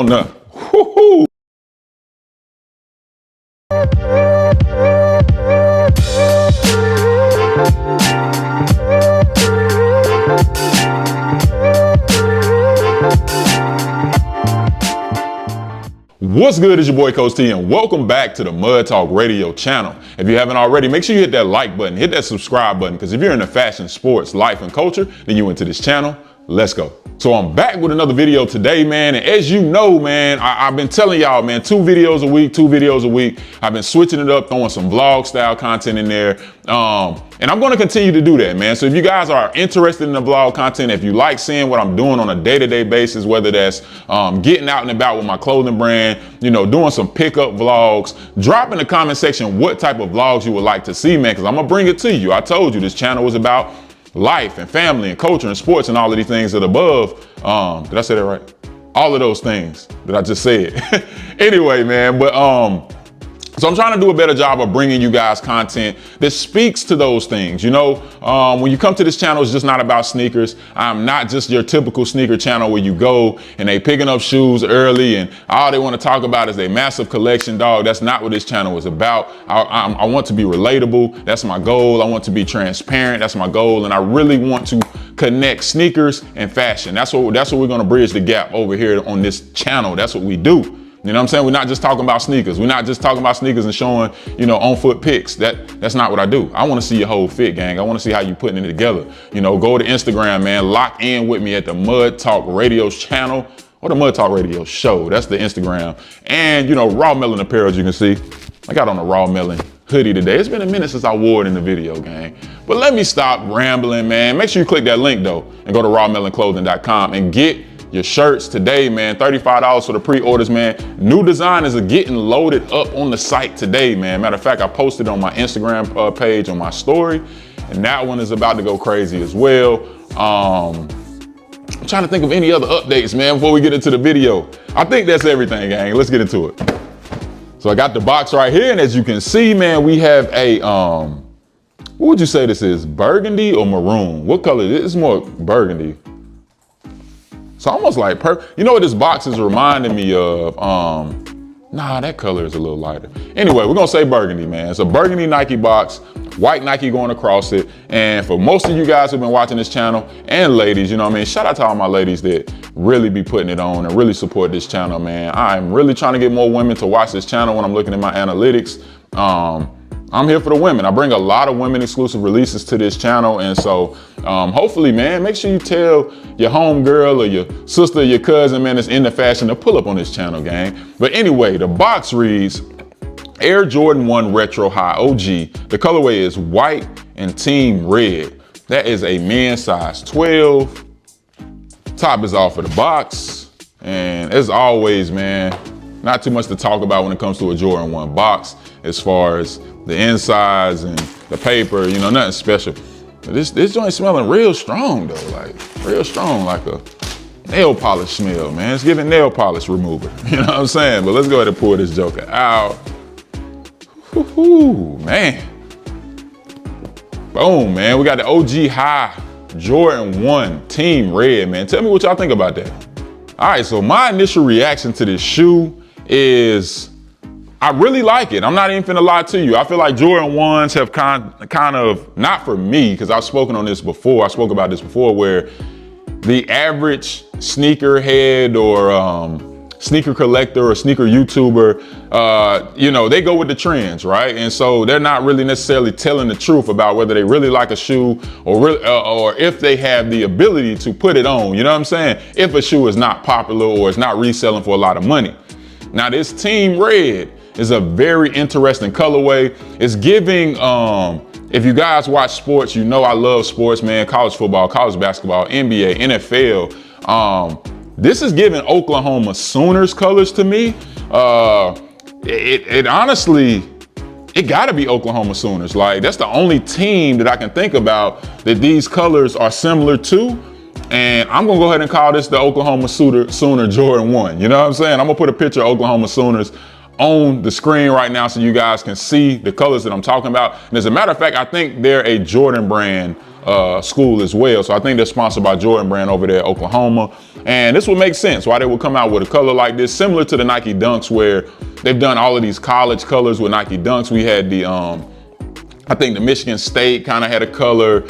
No. Woo-hoo. What's good? It's your boy Coach T, and welcome back to the Mud Talk Radio channel. If you haven't already, make sure you hit that like button, hit that subscribe button, because if you're into fashion, sports, life, and culture, then you into this channel. Let's go. So I'm back with another video today, man. And as you know, man, I've been telling y'all, man, two videos a week. I've been switching it up, throwing some vlog style content in there. And I'm going to continue to do that, man. So if you guys are interested in the vlog content, if you like seeing what I'm doing on a day-to-day basis, whether that's getting out and about with my clothing brand, you know, doing some pickup vlogs, drop in the comment section what type of vlogs you would like to see, man, because I'm going to bring it to you. I told you this channel was about life and family and culture and sports and all of these things that above. Did I say that right? All of those things that I just said. Anyway, man, but so I'm trying to do a better job of bringing you guys content that speaks to those things. You know, when you come to this channel, it's just not about sneakers. I'm not just your typical sneaker channel where you go and they picking up shoes early and all they want to talk about is their massive collection, dog. That's not what this channel is about. I want to be relatable. That's my goal. I want to be transparent. That's my goal. And I really want to connect sneakers and fashion. That's what we're going to bridge the gap over here on this channel. That's what we do. You know what I'm saying? We're not just talking about sneakers. We're not just talking about sneakers and showing, you know, on foot pics. That's not what I do. I want to see your whole fit, gang. I want to see how you putting it together. You know, go to Instagram, man. Lock in with me at the Mud Talk Radio channel or the Mud Talk Radio show. That's the Instagram. And, you know, Raw Melon apparel, as you can see. I got on a Raw Melon hoodie today. It's been a minute since I wore it in the video, gang. But let me stop rambling, man. Make sure you click that link, though, and go to rawmelonclothing.com and get your shirts today, man. $35 for the pre-orders, man. New designs are getting loaded up on the site today, man. Matter of fact, I posted on my Instagram page on my story, and that one is about to go crazy as well. I'm trying to think of any other updates, man, before we get into the video. I think that's everything, gang. Let's get into it. So I got the box right here, and as you can see, man, we have a, what would you say this is? Burgundy or maroon? What color is it? It's more burgundy. So almost like you know what this box is reminding me of? Nah, that color is a little lighter. Anyway, we're gonna say burgundy, man. It's a burgundy Nike box, white Nike going across it. And for most of you guys who've been watching this channel and ladies, you know what I mean? Shout out to all my ladies that really be putting it on and really support this channel, man. I'm really trying to get more women to watch this channel when I'm looking at my analytics. I'm here for the women. I bring a lot of women exclusive releases to this channel. And so hopefully, man, make sure you tell your homegirl or your sister or your cousin, man, that's into fashion to pull up on this channel, gang. But anyway, the box reads Air Jordan 1 Retro High OG. The colorway is white and team red. That is a men's size 12. Top is off of the box. And as always, man, not too much to talk about when it comes to a Jordan 1 box as far as the insides and the paper, you know, nothing special. But this joint smelling real strong though, like real strong, like a nail polish smell, man. It's giving nail polish remover, you know what I'm saying? But let's go ahead and pour this joker out. Woo-hoo, man. Boom, man. We got the OG High Jordan 1 Team Red, man. Tell me what y'all think about that. All right, so my initial reaction to this shoe is I really like it. I'm not even finna lie to you. I feel like Jordan 1s have kind of, not for me, because I've spoken on this before. I spoke about this before, where the average sneakerhead or sneaker collector or sneaker YouTuber, you know, they go with the trends, right? And so they're not really necessarily telling the truth about whether they really like a shoe or if they have the ability to put it on, you know what I'm saying? If a shoe is not popular or it's not reselling for a lot of money. Now this Team Red is a very interesting colorway. It's giving, if you guys watch sports, you know I love sports, man. College football, college basketball, NBA, NFL. This is giving Oklahoma Sooners colors to me. It honestly, it gotta be Oklahoma Sooners. Like, that's the only team that I can think about that these colors are similar to. And I'm gonna go ahead and call this the Oklahoma Sooner Jordan 1. You know what I'm saying? I'm gonna put a picture of Oklahoma Sooners on the screen right now so you guys can see the colors that I'm talking about. And as a matter of fact, I think they're a Jordan brand school as well. So I think they're sponsored by Jordan Brand over there at Oklahoma. And this would make sense why they would come out with a color like this, similar to the Nike Dunks, where they've done all of these college colors with Nike Dunks. We had the, I think the Michigan State kind of had a color,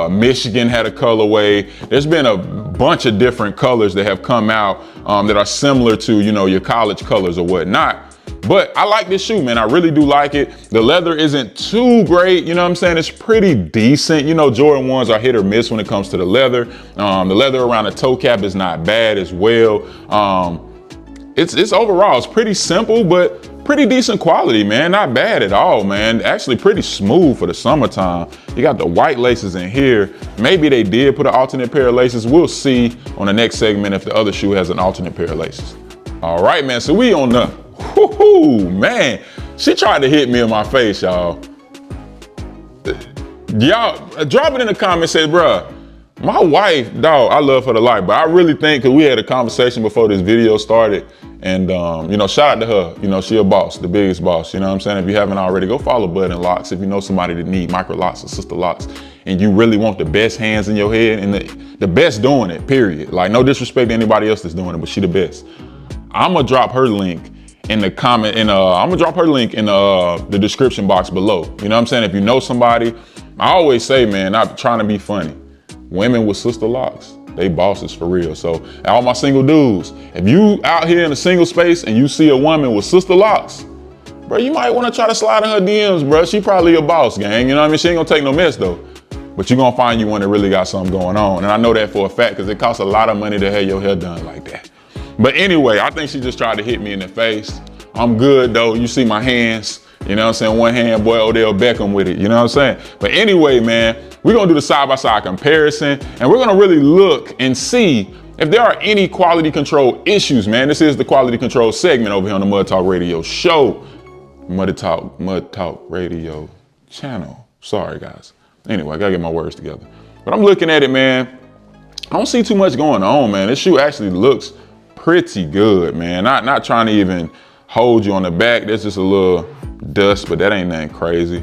Michigan had a colorway. There's been a bunch of different colors that have come out that are similar to, you know, your college colors or whatnot. But I like this shoe, man. I really do like it. The leather isn't too great, you know what I'm saying? It's pretty decent. You know, Jordan 1s are hit or miss when it comes to the leather. The leather around the toe cap is not bad as well. It's overall, it's pretty simple, but pretty decent quality, man. Not bad at all, man. Actually pretty smooth for the summertime. You got the white laces in here. Maybe they did put an alternate pair of laces. We'll see on the next segment if the other shoe has an alternate pair of laces. All right, man, so we on the, whoo, man. She tried to hit me in my face, y'all. Y'all, drop it in the comments, say, bruh, my wife, dog, I love her to life, but I really think, cause we had a conversation before this video started, and you know, shout out to her. You know, she a boss, the biggest boss. You know what I'm saying? If you haven't already, go follow Bud and Locks. If you know somebody that need micro locks or sister locks, and you really want the best hands in your head and the best doing it, period. Like, no disrespect to anybody else that's doing it, but she the best. I'm gonna drop her link in the comment, I'm gonna drop her link in the description box below. You know what I'm saying? If you know somebody, I always say, man, not trying to be funny. Women with sister locks, they bosses for real. So all my single dudes, if you out here in a single space and you see a woman with sister locks, bro, you might want to try to slide in her DMs, bro. She probably a boss, gang. You know what I mean? She ain't gonna take no mess though. But you're gonna find you one that really got something going on. And I know that for a fact, because it costs a lot of money to have your hair done like that. But anyway, I think she just tried to hit me in the face. I'm good though. You see my hands. You know what I'm saying? One hand, boy, Odell Beckham with it. You know what I'm saying? But anyway, man, we're going to do the side-by-side comparison, and we're going to really look and see if there are any quality control issues, man. This is the quality control segment over here on the Mud Talk Radio show. Mud Talk Radio channel. Sorry, guys. Anyway, I got to get my words together. But I'm looking at it, man. I don't see too much going on, man. This shoe actually looks pretty good, man. Not trying to even hold you on the back. There's just a little dust, but that ain't nothing crazy.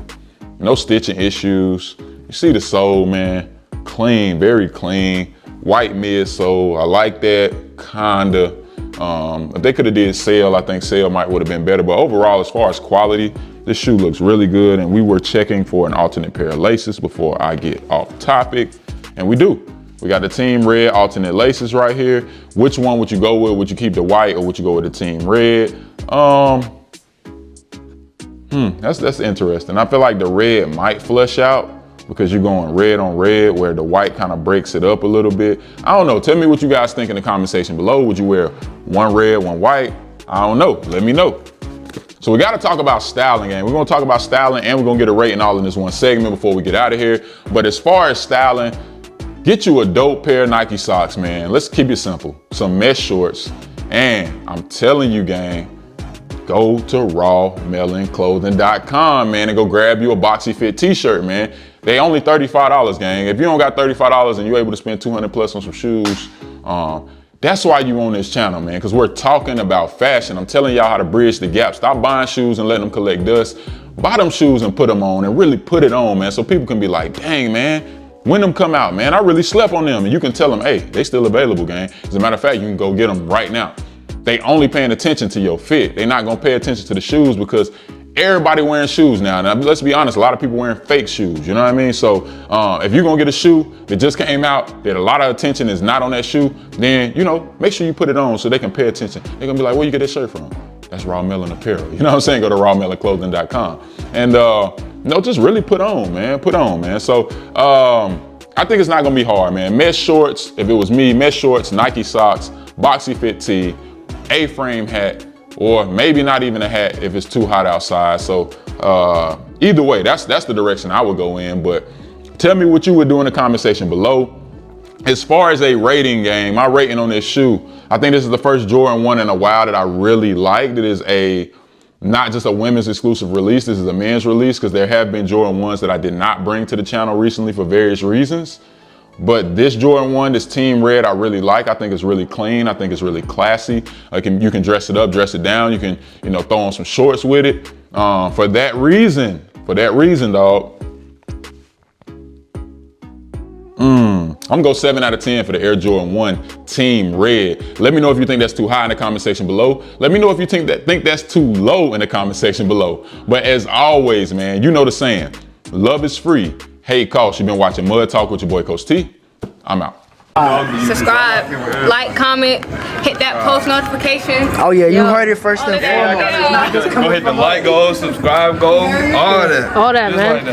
No stitching issues. You see the sole, man. Clean, very clean. White midsole. I like that, kinda. If they could have did sail, I think sail would have been better. But overall, as far as quality, this shoe looks really good. And we were checking for an alternate pair of laces before I get off topic. And we do. We got the team red alternate laces right here. Which one would you go with? Would you keep the white or would you go with the team red? That's interesting. I feel like the red might flush out because you're going red on red, where the white kind of breaks it up a little bit. I don't know. Tell me what you guys think in the comment section below. Would you wear one red, one white? I don't know. Let me know. So we got to talk about styling, and we're going to talk about styling, and we're going to get a rating all in this one segment before we get out of here. But as far as styling, get you a dope pair of Nike socks, man. Let's keep it simple. Some mesh shorts, and I'm telling you, gang, go to rawmelonclothing.com, man, and go grab you a boxy fit t-shirt, man. They only $35, gang. If you don't got $35 and you're able to spend 200 plus on some shoes, that's why you on this channel, man, because we're talking about fashion. I'm telling y'all how to bridge the gap. Stop buying shoes and letting them collect dust. Buy them shoes and put them on, and really put it on, man, so people can be like, dang, man, when them come out, man, I really slept on them. And you can tell them, hey, they still available, gang. As a matter of fact, you can go get them right now. They only paying attention to your fit. They're not gonna pay attention to the shoes because everybody wearing shoes now. Now, let's be honest, a lot of people wearing fake shoes, you know what I mean? So if you're gonna get a shoe that just came out, that a lot of attention is not on that shoe, then, you know, make sure you put it on so they can pay attention. They're gonna be like, where you get that shirt from? That's Raw Melon Apparel. You know what I'm saying? Go to rawmelonclothing.com. And no, just really put on, man. Put on, man. So I think it's not gonna be hard, man. Mesh shorts, if it was me, mesh shorts, Nike socks, boxy fit tee, A-frame hat, or maybe not even a hat if it's too hot outside. So either way, that's the direction I would go in. But tell me what you would do in the comment section below. As far as a rating, game, my rating on this shoe, I think this is the first Jordan 1 in a while that I really liked. It is not just a women's exclusive release, this is a men's release, because there have been Jordan 1s that I did not bring to the channel recently for various reasons. But this Jordan 1, this team red, I really like. I think it's really clean. I think it's really classy. You can dress it up, dress it down. You can, you know, throw on some shorts with it. For that reason, dog, I'm gonna go 7 out of 10 for the Air Jordan 1 Team Red. Let me know if you think that's too high in the comment section below. Let me know if you think that's too low in the comment section below. But as always, man, you know the saying, love is free, hate costs. You've been watching Mud Talk with your boy Coach T. I'm out. Subscribe, like, comment, hit that post notification. Oh yeah, you heard it first and foremost. Go hit the like, go subscribe, go all that. All that, man.